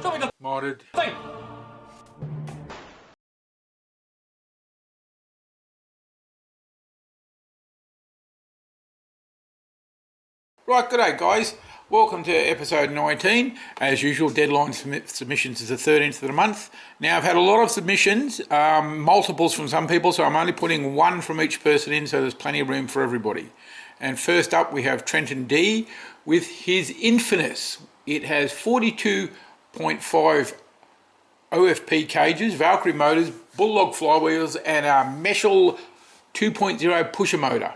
Modded. Right, g'day guys. Welcome to episode 19. As usual, deadline submissions is the 13th of the month. Now, I've had a lot of submissions, multiples from some people, so I'm only putting one from each person in, so there's plenty of room for everybody. And first up, we have Trenton D with his Infamous. It has 42.5 OFP cages, Valkyrie motors, Bulldog flywheels, and a Meshel 2.0 pusher motor.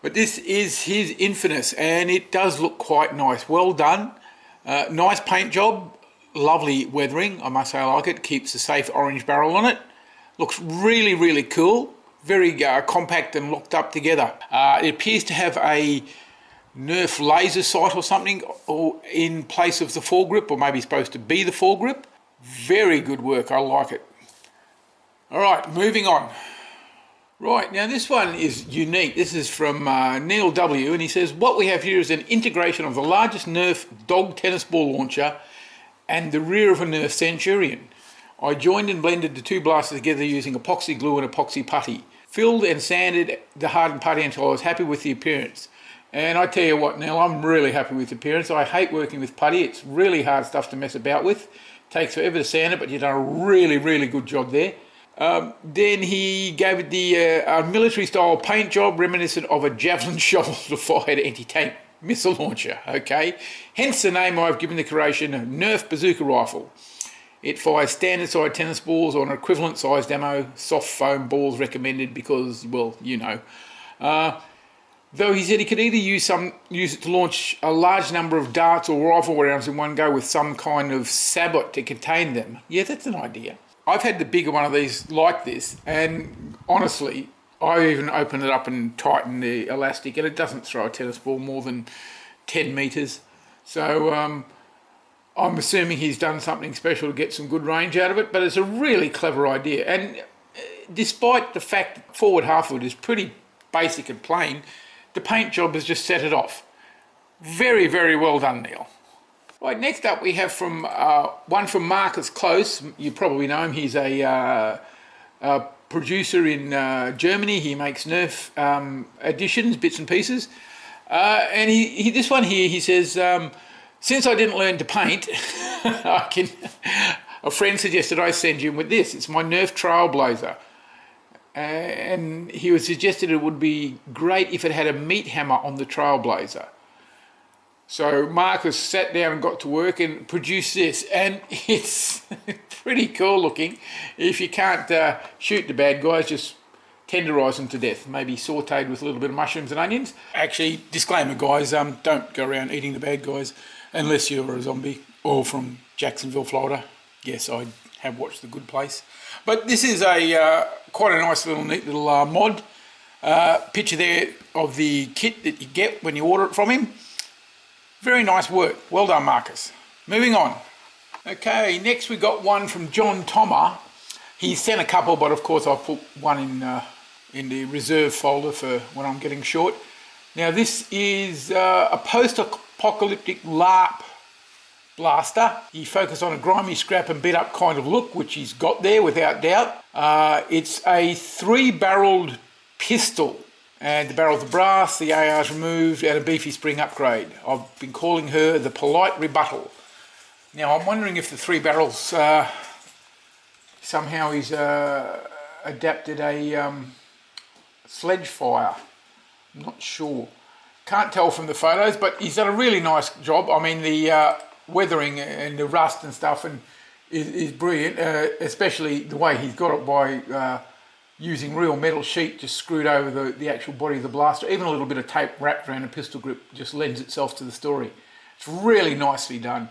But this is his Infamous, and it does look quite nice. Well done. Nice paint job. Lovely weathering. I must say I like it. Keeps a safe orange barrel on it. Looks really, really cool. Very compact and locked up together. It appears to have a Nerf laser sight or something in place of the foregrip, or maybe supposed to be the foregrip. Very good work. I like it. All right, moving on. Right, now this one is unique. This is from Neil W, and he says, what we have here is an integration of the largest Nerf dog tennis ball launcher and the rear of a Nerf Centurion. I joined and blended the two blasters together using epoxy glue and epoxy putty. Filled and sanded the hardened putty until I was happy with the appearance. And I tell you what, Neil, I'm really happy with the appearance. I hate working with putty. It's really hard stuff to mess about with. It takes forever to sand it, but you've done a really, really good job there. Then he gave it the military style paint job reminiscent of a javelin shoulder fired anti-tank missile launcher, okay? Hence the name I've given the creation Nerf Bazooka Rifle. It fires standard size tennis balls on equivalent size ammo, soft foam balls recommended because, well, you know. Though he said he could either use it to launch a large number of darts or rifle rounds in one go with some kind of sabot to contain them. Yeah, that's an idea. I've had the bigger one of these like this, and honestly, I even open it up and tighten the elastic, and it doesn't throw a tennis ball more than 10 metres. So I'm assuming he's done something special to get some good range out of it, but it's a really clever idea. And despite the fact that forward half of it is pretty basic and plain, the paint job has just set it off. Very, very well done, Neil. Right, next up we have one from Markus Close. You probably know him. He's a producer in Germany. He makes Nerf editions, bits and pieces. And this one here, he says, since I didn't learn to paint, a friend suggested I send you with this. It's my Nerf Trailblazer. And he was suggested it would be great if it had a meat hammer on the Trailblazer. So Markus sat down and got to work and produced this, and it's pretty cool looking. If you can't shoot the bad guys, just tenderise them to death, maybe sautéed with a little bit of mushrooms and onions. Actually, disclaimer guys, don't go around eating the bad guys unless you're a zombie or from Jacksonville, Florida. Yes, I have watched The Good Place. But this is quite a nice little neat little mod. Picture there of the kit that you get when you order it from him. Very nice work. Well done, Markus. Moving on. Okay, next we got one from John Thomas. He sent a couple, but of course I'll put one in the reserve folder for when I'm getting short. Now this is a post-apocalyptic LARP blaster. He focused on a grimy, scrap and beat up kind of look, which he's got there without doubt. It's a 3-barreled pistol. And the barrels are brass, the AR's removed, and a beefy spring upgrade. I've been calling her the Polite Rebuttal. Now, I'm wondering if the 3 barrels, somehow he's adapted a sledge fire. I'm not sure. Can't tell from the photos, but he's done a really nice job. I mean, the weathering and the rust and stuff is brilliant, especially the way he's got it by using real metal sheet just screwed over the actual body of the blaster. Even a little bit of tape wrapped around a pistol grip just lends itself to the story. It's really nicely done.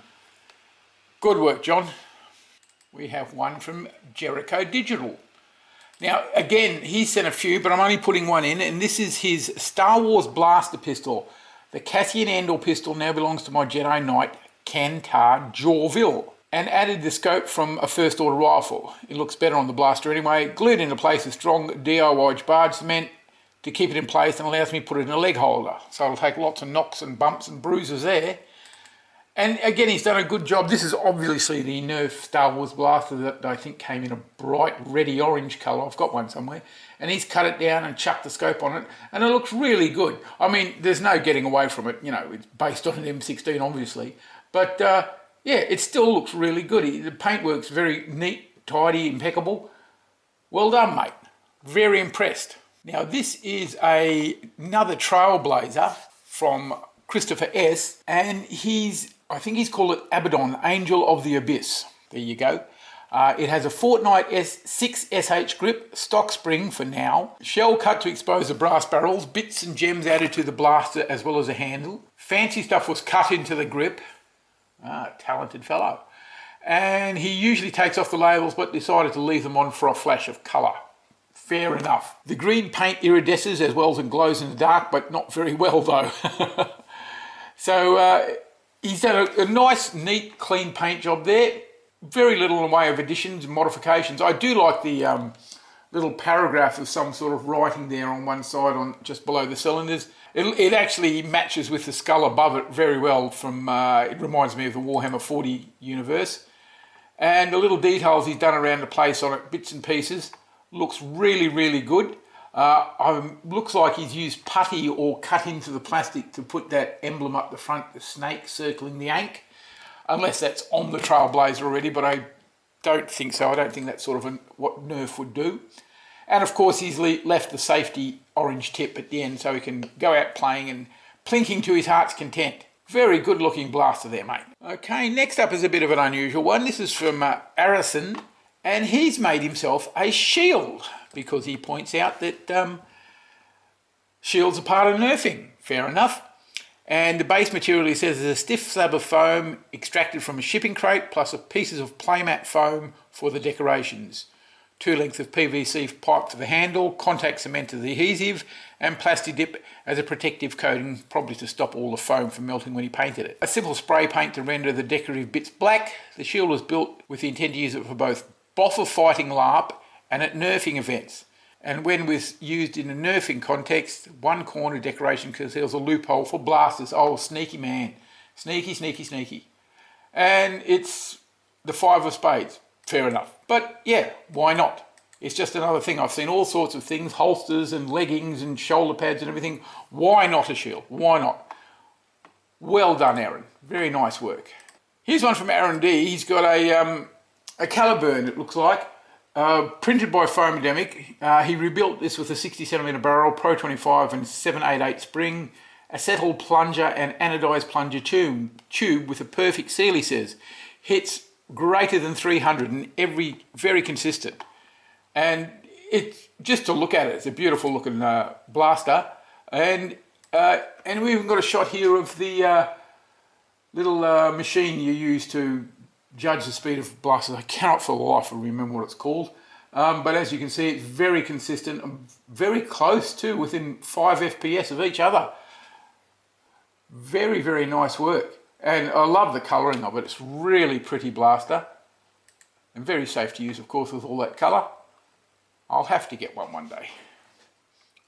Good work, John. We have one from JERRICO Digital. Now, again, he sent a few, but I'm only putting one in, and this is his Star Wars blaster pistol. The Cassian Andor pistol now belongs to my Jedi Knight, Kantar Jorville, and added the scope from a first order rifle. It looks better on the blaster anyway. Glued into place with strong DIY barge cement to keep it in place and allows me to put it in a leg holder. So it'll take lots of knocks and bumps and bruises there. And again, he's done a good job. This is obviously the Nerf Star Wars blaster that I think came in a bright reddy orange colour. I've got one somewhere. And he's cut it down and chucked the scope on it. And it looks really good. I mean, there's no getting away from it. You know, it's based on an M16, obviously. But, yeah, it still looks really good. The paintwork's very neat, tidy, impeccable. Well done, mate. Very impressed. Now, this is another Trailblazer from Christopher S. And I think he's called it Abaddon, Angel of the Abyss. There you go. It has a Fortnite S6 SH grip, stock spring for now, shell cut to expose the brass barrels, bits and gems added to the blaster as well as a handle. Fancy stuff was cut into the grip. Talented fellow. And he usually takes off the labels but decided to leave them on for a flash of colour. Fair enough. The green paint iridesces as well as glows in the dark, but not very well though. So he's done a nice, neat, clean paint job there. Very little in the way of additions and modifications. I do like the little paragraph of some sort of writing there on one side, on just below the cylinders. It actually matches with the skull above it very well. It reminds me of the Warhammer 40 universe. And the little details he's done around the place on it, bits and pieces, looks really, really good. Looks like he's used putty or cut into the plastic to put that emblem up the front, the snake circling the ankh. Unless that's on the Trailblazer already, but I don't think so. I don't think that's sort of what Nerf would do. And of course, he's left the safety orange tip at the end so he can go out playing and plinking to his heart's content. Very good looking blaster there, mate. Okay, next up is a bit of an unusual one. This is from Arison, and he's made himself a shield because he points out that shields are part of nerfing. Fair enough. And the base material, he says, is a stiff slab of foam extracted from a shipping crate plus pieces of playmat foam for the decorations. 2 lengths of PVC pipe for the handle, contact cement as the adhesive, and plastic dip as a protective coating, probably to stop all the foam from melting when he painted it. A simple spray paint to render the decorative bits black. The shield was built with the intent to use it for both boffer fighting LARP and at nerfing events. And when was used in a nerfing context, one corner decoration conceals a loophole for blasters. Oh, sneaky man. Sneaky, sneaky, sneaky. And it's the 5 of spades. Fair enough. But yeah, why not? It's just another thing. I've seen all sorts of things, holsters and leggings and shoulder pads and everything. Why not a shield? Why not? Well done, Aaron. Very nice work. Here's one from Aaron D. He's got a Caliburn, it looks like. Printed by Foamdemic. He rebuilt this with a 60cm barrel, Pro 25 and 788 spring, acetyl plunger and anodized plunger tube with a perfect seal, he says. Hits greater than 300 and very consistent. And it's just to look at it, it's a beautiful looking blaster. And we've even got a shot here of the little machine you use to judge the speed of blasters. I cannot for the life of me remember what it's called. But as you can see, it's very consistent and very close too, within 5 FPS of each other. Very, very nice work. And I love the colouring of it. It's really pretty blaster. And very safe to use, of course, with all that colour. I'll have to get one day.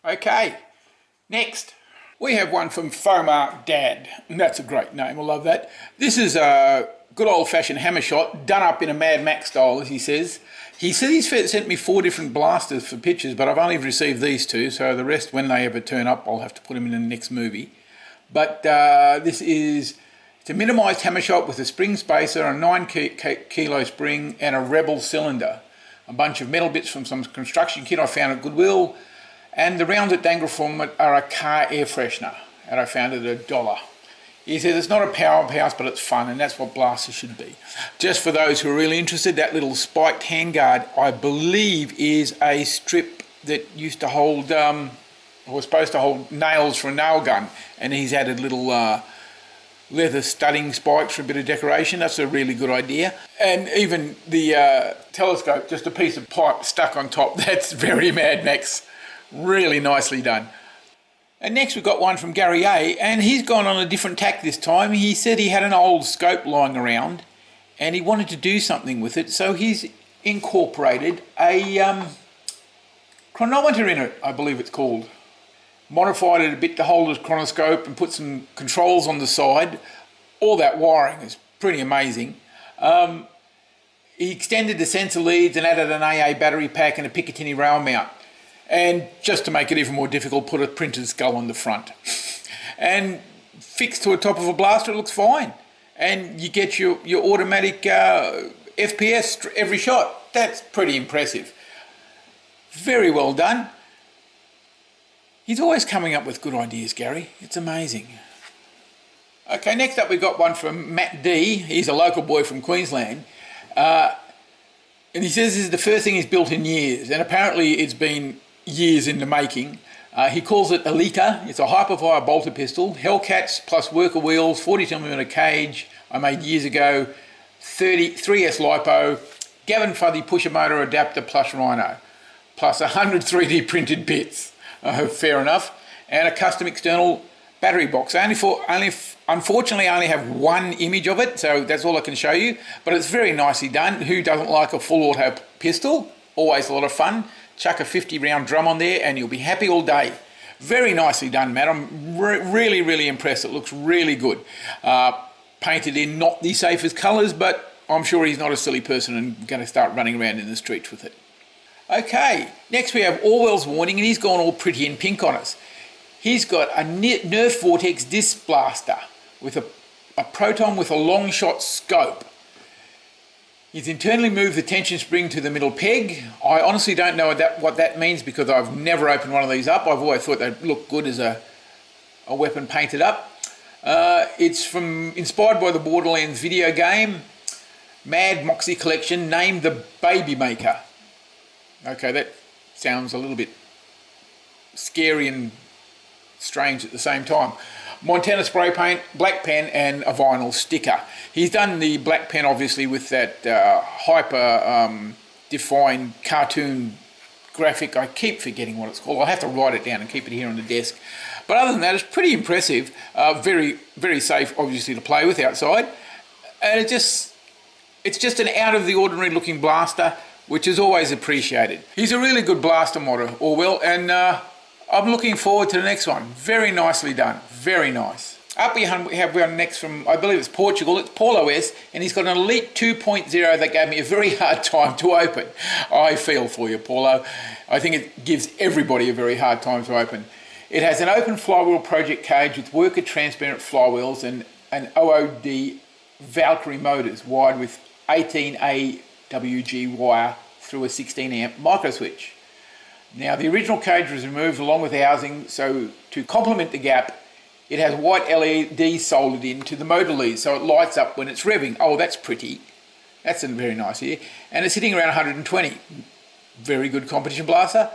Okay, next. We have one from Fomar Dad. And that's a great name, I love that. This is a good old-fashioned hammer shot, done up in a Mad Max style, as he says. He said he's sent me 4 different blasters for pictures, but I've only received these 2, so the rest, when they ever turn up, I'll have to put them in the next movie. But this is... It's a minimised hammer shot with a spring spacer, a 9 kilo spring and a Rebel cylinder. A bunch of metal bits from some construction kit I found at Goodwill, and the rounds that dangle from it are a car air freshener, and I found it at $1. He says it's not a powerhouse, but it's fun, and that's what blasters should be. Just for those who are really interested, that little spiked handguard, I believe, is a strip that used to hold, was supposed to hold nails for a nail gun, and he's added little leather studding spikes for a bit of decoration. That's a really good idea. And even the telescope, just a piece of pipe stuck on top. That's very Mad Max. Really nicely done. And next we've got one from Gary A, and he's gone on a different tack this time. He said he had an old scope lying around and he wanted to do something with it, so he's incorporated a chronometer in it, I believe it's called. Modified it a bit to hold his chronoscope and put some controls on the side. all that wiring is pretty amazing. He extended the sensor leads and added an AA battery pack and a Picatinny rail mount. And just to make it even more difficult, put a printed skull on the front. And fixed to the top of a blaster, it looks fine. And you get your automatic FPS every shot. That's pretty impressive. Very well done. He's always coming up with good ideas, Gary. It's amazing. Okay, next up we've got one from Matt D. He's a local boy from Queensland. And he says this is the first thing he's built in years. And apparently it's been years in the making. He calls it Elita. It's a hyperfire bolter pistol, Hellcats plus worker wheels, 42mm cage I made years ago, 3S LiPo, Gavin Fuddy pusher motor adapter plus Rhino, plus 100 3D printed bits. Fair enough. And a custom external battery box. Unfortunately, I only have one image of it, so that's all I can show you. But it's very nicely done. Who doesn't like a full auto pistol? Always a lot of fun. Chuck a 50-round drum on there and you'll be happy all day. Very nicely done, Matt. I'm really, really impressed. It looks really good. Painted in not the safest colours, but I'm sure he's not a silly person and going to start running around in the streets with it. Okay, next we have ORWELL'S warning, and he's gone all pretty in pink on us. He's got a Nerf Vortex disc blaster with a proton with a long shot scope. He's internally moved the tension spring to the middle peg. I honestly don't know what that means because I've never opened one of these up. I've always thought they'd look good as a weapon painted up. It's inspired by the Borderlands video game, Mad Moxie Collection, named the Baby Maker. Okay, that sounds a little bit scary and strange at the same time. Montana spray paint, black pen and a vinyl sticker. He's done the black pen obviously with that hyper defined cartoon graphic. I keep forgetting what it's called. I'll have to write it down and keep it here on the desk. But other than that, it's pretty impressive. Very, very safe obviously to play with outside. And it's just an out of the ordinary looking blaster, which is always appreciated. He's a really good blaster modder, Orwell, and I'm looking forward to the next one. Very nicely done, very nice. Up we have one next from, I believe it's Portugal, it's Paulo S, and he's got an Elite 2.0 that gave me a very hard time to open. I feel for you, Paulo. I think it gives everybody a very hard time to open. It has an open flywheel project cage with worker transparent flywheels and an OOD Valkyrie motors wired with 18 AWG wire through a 16 amp micro switch. Now the original cage was removed along with the housing, so to complement the gap it has white LEDs soldered into the motor leads so it lights up when it's revving. Oh, that's pretty. That's a very nice here. And it's hitting around 120. Very good competition blaster.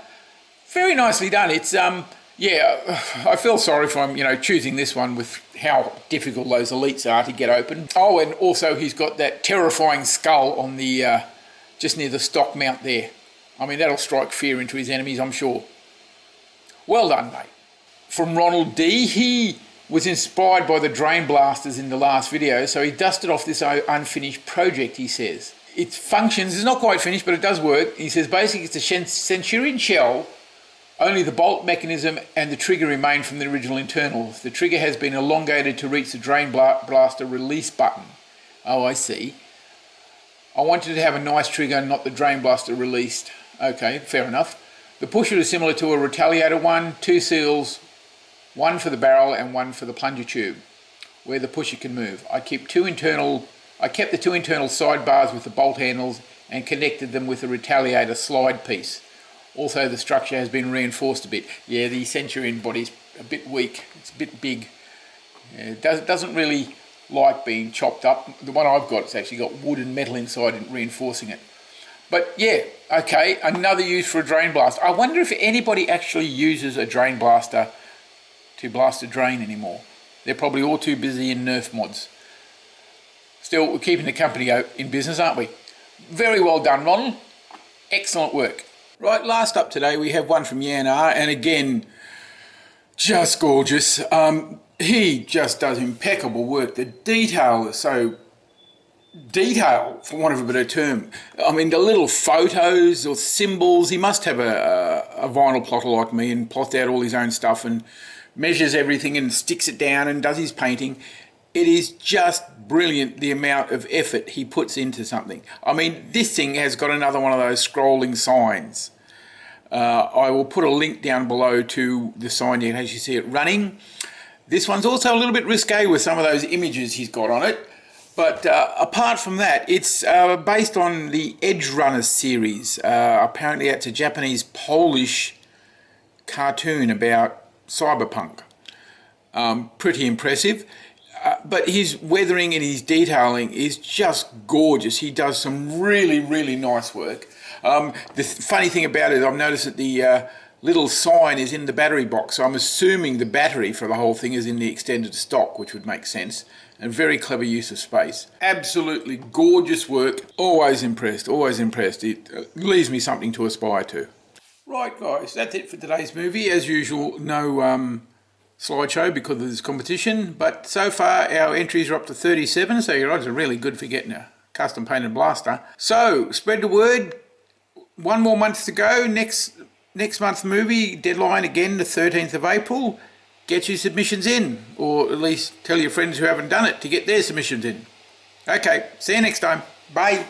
Very nicely done. It's yeah, I feel sorry for him, choosing this one with how difficult those Elites are to get open. Oh, and also he's got that terrifying skull on the just near the stock mount there. I mean, that'll strike fear into his enemies, I'm sure. Well done, mate. From Ronald D, he was inspired by the drain blasters in the last video, so he dusted off this unfinished project, he says. It functions, it's not quite finished, but it does work. He says basically it's a Centurion shell, only the bolt mechanism and the trigger remain from the original internals. The trigger has been elongated to reach the drain blaster release button. Oh, I see. I wanted to have a nice trigger, not the drain blaster released. Okay, fair enough. The pusher is similar to a Retaliator one, 2 seals, one for the barrel and one for the plunger tube, where the pusher can move. I kept the 2 internal sidebars with the bolt handles and connected them with a Retaliator slide piece. Also, the structure has been reinforced a bit. Yeah, the Centurion body's a bit weak. It's a bit big. Yeah, it doesn't really like being chopped up. The one I've got, it's actually got wood and metal inside and reinforcing it. But yeah, okay, another use for a drain blaster. I wonder if anybody actually uses a drain blaster to blast a drain anymore. They're probably all too busy in Nerf mods. Still, we're keeping the company in business, aren't we? Very well done, Ronald. Excellent work. Right, last up today we have one from Yann R, and again, just gorgeous. He just does impeccable work. The detail is so detailed, for want of a better term. I mean, the little photos or symbols, he must have a vinyl plotter like me and plots out all his own stuff and measures everything and sticks it down and does his painting. It is just brilliant the amount of effort he puts into something. I mean, this thing has got another one of those scrolling signs. I will put a link down below to the sign. You can actually see it running. This one's also a little bit risque with some of those images he's got on it. But apart from that, it's based on the Edge Runners series. Apparently it's a Japanese-Polish cartoon about cyberpunk. Pretty impressive. But his weathering and his detailing is just gorgeous. He does some really, really nice work. The funny thing about it, I've noticed that the little sign is in the battery box. So I'm assuming the battery for the whole thing is in the extended stock, which would make sense. And very clever use of space. Absolutely gorgeous work. Always impressed, always impressed. It leaves me something to aspire to. Right, guys, that's it for today's movie. As usual, no slideshow because of this competition, but so far our entries are up to 37, so your odds are really good for getting a custom painted blaster. So spread the word. One more month to go. Next month's movie deadline again, the 13th of April. Get your submissions in, or at least tell your friends who haven't done it to get their submissions in. Okay, see you next time. Bye.